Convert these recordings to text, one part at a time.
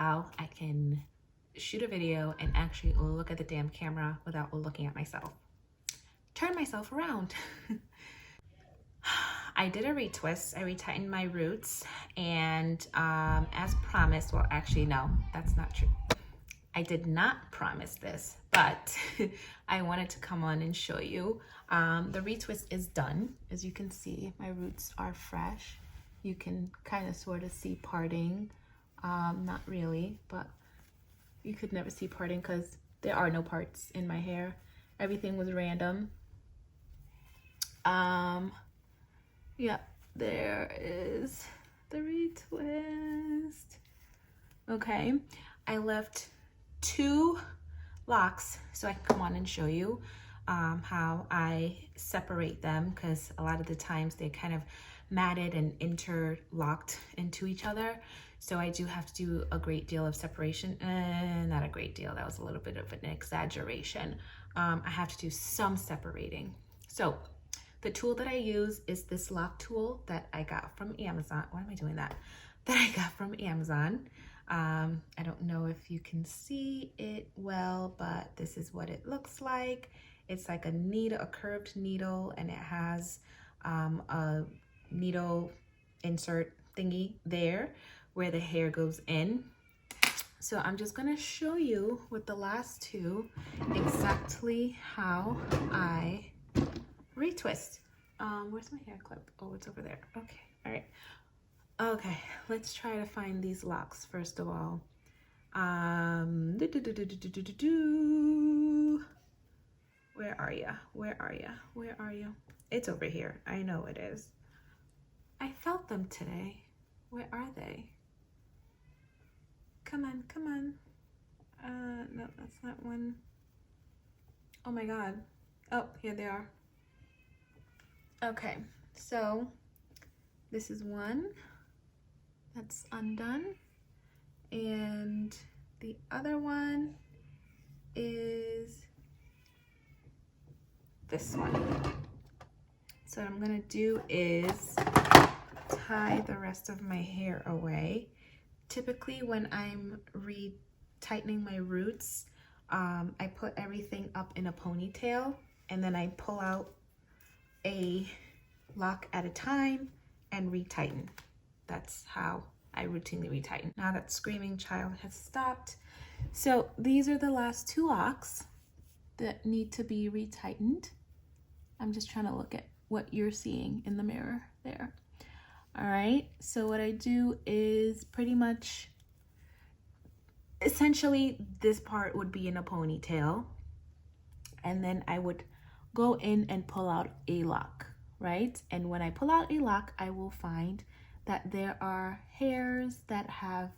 how I can shoot a video and actually look at the damn camera without looking at myself. Turn myself around. I did a retwist. I retightened my roots, and as promised, well, actually, no, that's not true. I did not promise this, but I wanted to come on and show you. The retwist is done. As you can see, my roots are fresh. You can kind of sort of see parting. Not really, but you could never see parting because there are no parts in my hair. Everything was random. Yeah, there is the retwist. Okay, I left 2 locks so I can come on and show you how I separate them, because a lot of the times they kind of matted and interlocked into each other. So I do have to do a great deal of separation. Not a great deal, that was a little bit of an exaggeration. I have to do some separating. So the tool that I use is this lock tool that I got from Amazon. Why am I doing that? That I got from Amazon. I don't know if you can see it well, but this is what it looks like. It's like a needle, a curved needle, and it has a needle insert thingy there where the hair goes in. So I'm just gonna show you with the last 2 exactly how I retwist. Where's my hair clip? Oh, it's over there. Okay, all right. Okay, let's try to find these locks first of all. Where are ya? Where are ya? Where are you? It's over here. I know it is. I felt them today. Where are they? Come on, come on. No, that's not one. Oh my God. Oh, here they are. Okay, so this is one that's undone, and the other one is this one. So what I'm gonna do is tie the rest of my hair away. Typically when I'm retightening my roots, I put everything up in a ponytail, and then I pull out a lock at a time and retighten. That's how I routinely retighten. Now that screaming child has stopped. So these are the last 2 locks that need to be retightened. I'm just trying to look at what you're seeing in the mirror there. All right, so what I do is pretty much, essentially this part would be in a ponytail, and then I would go in and pull out a lock, right? And when I pull out a lock, I will find that there are hairs that have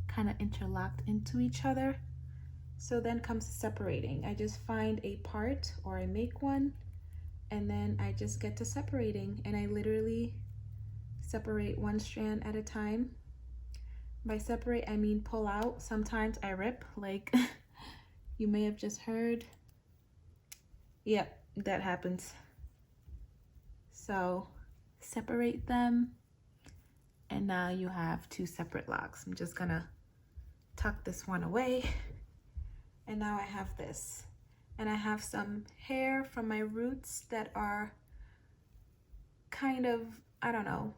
kind of interlocked into each other. So then comes separating. I just find a part, or I make one, and then I just get to separating, and I literally separate 1 strand at a time. By separate, I mean pull out. Sometimes I rip, like you may have just heard. Yep, that happens. So separate them, and now you have 2 separate locks. I'm just gonna tuck this one away, and now I have this. And I have some hair from my roots that are kind of, I don't know,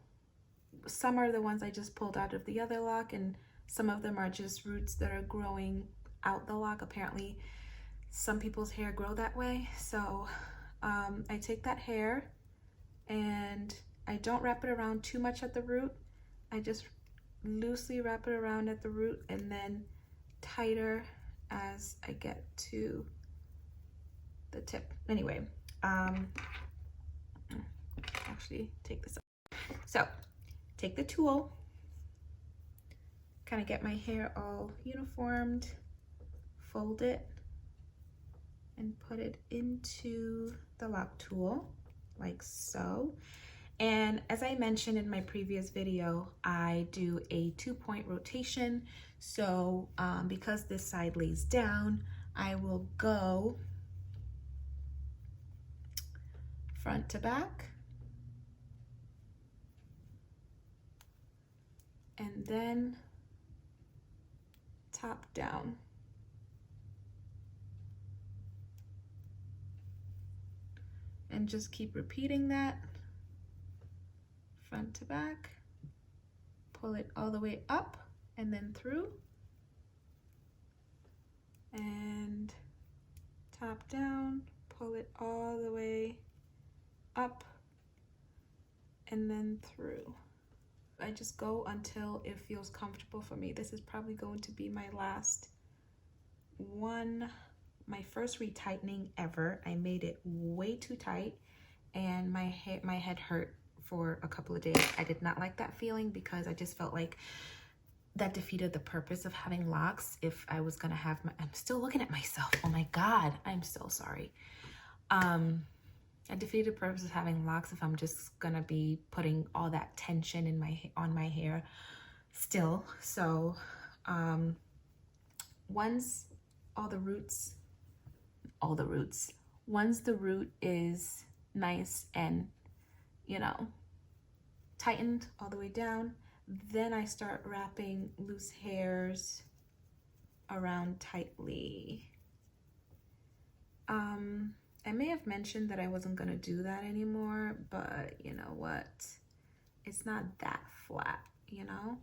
some are the ones I just pulled out of the other lock, and some of them are just roots that are growing out the lock. Apparently some people's hair grow that way. So I take that hair and I don't wrap it around too much at the root. I just loosely wrap it around at the root, and then tighter as I get to the tip. Anyway, actually take this up. So take the tool, kind of get my hair all uniformed, fold it, and put it into the lock tool like so. And as I mentioned in my previous video, I do a 2-point rotation. So because this side lays down, I will go front to back, and then top down. And just keep repeating that front to back. Pull it all the way up and then through. And top down, pull it all the way up and then through. I just go until it feels comfortable for me. This is probably going to be my last one, my first retightening ever. I made it way too tight and my head hurt for a couple of days. I did not like that feeling because I just felt like that defeated the purpose of having locks. If I was gonna have I'm still looking at myself. Oh my God, I'm so sorry. I defeated the purpose of having locks if I'm just gonna be putting all that tension in on my hair still. So once the root is nice and, you know, tightened all the way down, then I start wrapping loose hairs around tightly. I may have mentioned that I wasn't gonna do that anymore, but you know what? It's not that flat, you know?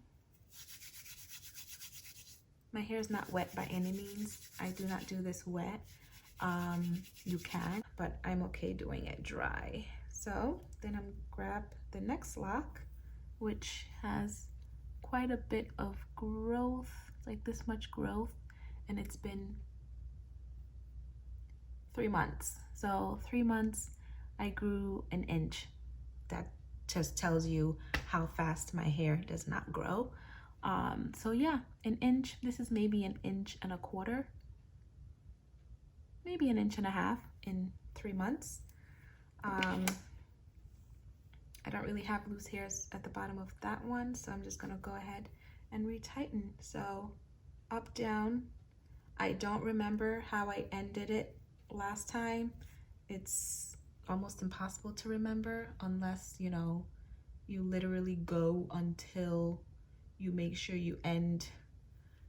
My hair is not wet by any means. I do not do this wet. You can, but I'm okay doing it dry. So then I'm grab the next lock, which has quite a bit of growth, like this much growth, and it's been 3 months. So 3 months, I grew an inch. That just tells you how fast my hair does not grow. So yeah, an inch. This is maybe an inch and a quarter, maybe an inch and a half in 3 months. I don't really have loose hairs at the bottom of that one, so I'm just gonna go ahead and retighten. So up, down. I don't remember how I ended it last time. It's almost impossible to remember unless, you know, you literally go until you make sure you end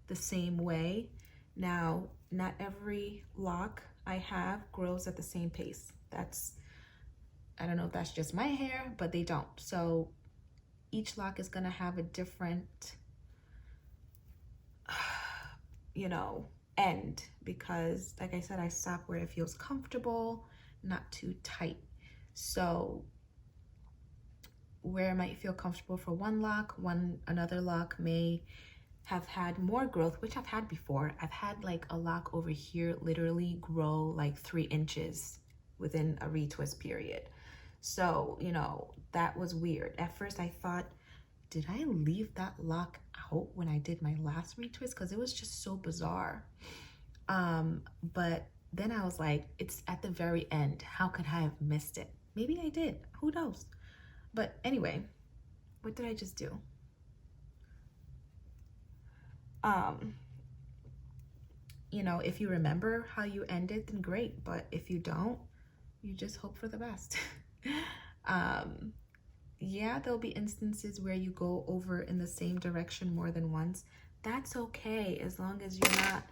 the same way. Now, not every lock I have grows at the same pace. I don't know if that's just my hair, but they don't. So each lock is gonna have a different, you know, end, because like I said, I stop where it feels comfortable, not too tight. So where it might feel comfortable for one lock, another lock may have had more growth, which I've had before. I've had like a lock over here literally grow like 3 inches within a retwist period. So, you know, that was weird. At first I thought, did I leave that lock out when I did my last retwist? Because it was just so bizarre. But then I was like, it's at the very end. How could I have missed it? Maybe I did. Who knows? But anyway, what did I just do? You know, if you remember how you ended, then great. But if you don't, you just hope for the best. Yeah, there'll be instances where you go over in the same direction more than once. That's okay, as long as you're not,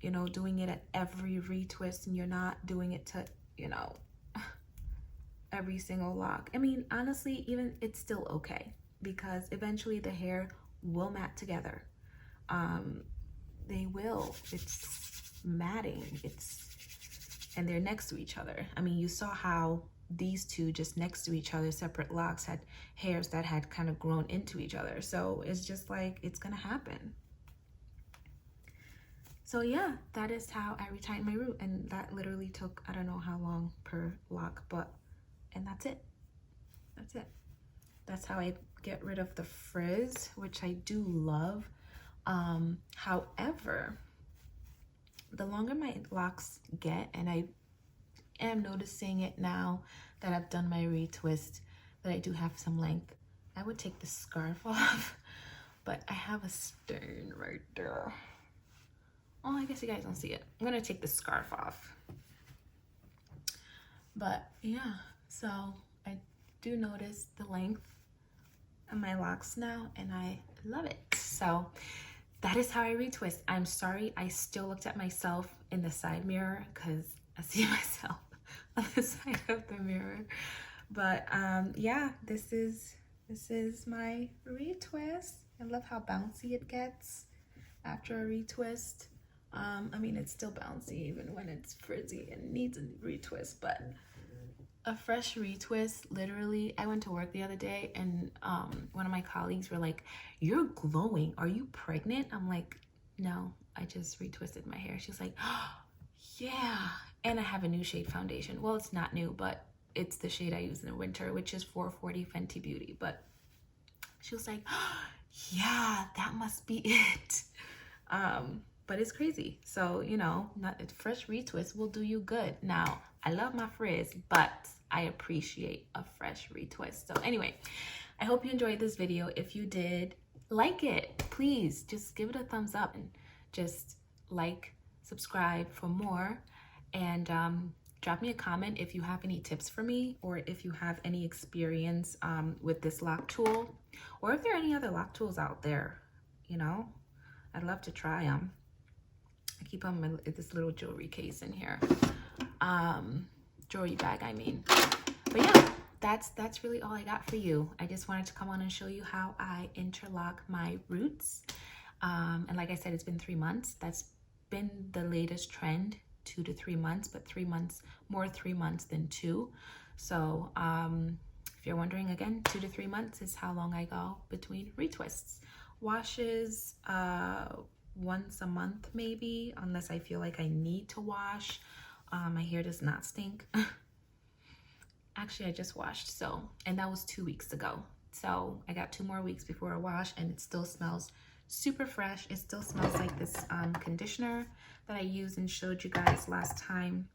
you know, doing it at every retwist and you're not doing it to, you know, every single lock. I mean, honestly, even it's still okay because eventually the hair will mat together. They will. It's matting. And they're next to each other. I mean, you saw how these two just next to each other, separate locks, had hairs that had kind of grown into each other. So it's just like, it's gonna happen. So yeah, that is how I retighten my root, and that literally took, I don't know how long per lock, and that's it. That's it. That's how I get rid of the frizz, which I do love. However, the longer my locks get, and I am noticing it now that I've done my retwist, that I do have some length, I would take the scarf off, but I have a stain right there. Oh, I guess you guys don't see it. I'm gonna take the scarf off. But yeah, so I do notice the length of my locks now, and I love it. So that is how I retwist. I'm sorry, I still looked at myself in the side mirror because I see myself on the side of the mirror. But yeah, this is my retwist. I love how bouncy it gets after a retwist. I mean, it's still bouncy even when it's frizzy and needs a retwist, but a fresh retwist, literally, I went to work the other day and one of my colleagues were like, "You're glowing. Are you pregnant?" I'm like, "No, I just retwisted my hair." She's like, "Oh, yeah." And I have a new shade foundation. Well, it's not new, but it's the shade I use in the winter, which is 440 Fenty Beauty. But she was like, "Oh, yeah, that must be it." But it's crazy. So, you know, not a fresh retwist will do you good. Now, I love my frizz, but I appreciate a fresh retwist. So anyway, I hope you enjoyed this video. If you did, like it. Please just give it a thumbs up and just like, subscribe for more. And drop me a comment if you have any tips for me, or if you have any experience with this lock tool, or if there are any other lock tools out there. You know, I'd love to try them. I keep on this little jewelry case in here, jewelry bag, I mean. But yeah, that's really all I got for you. I just wanted to come on and show you how I interlock my roots. And like I said, it's been 3 months. That's been the latest trend, 2 to 3 months, but 3 months, more 3 months than 2. So if you're wondering, again, 2 to 3 months is how long I go between retwists. Washes once a month maybe, unless I feel like I need to wash. My hair does not stink. Actually, I just washed, so, and that was 2 weeks ago. So I got 2 more weeks before I wash, and it still smells super fresh. It still smells like this conditioner that I used and showed you guys last time.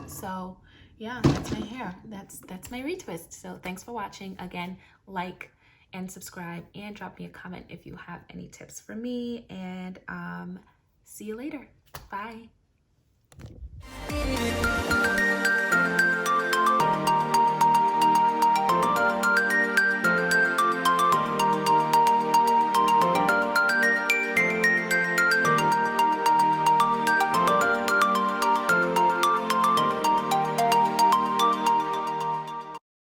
So yeah, that's my hair. That's my retwist. So thanks for watching. Again, like and subscribe, and drop me a comment if you have any tips for me, and see you later. Bye.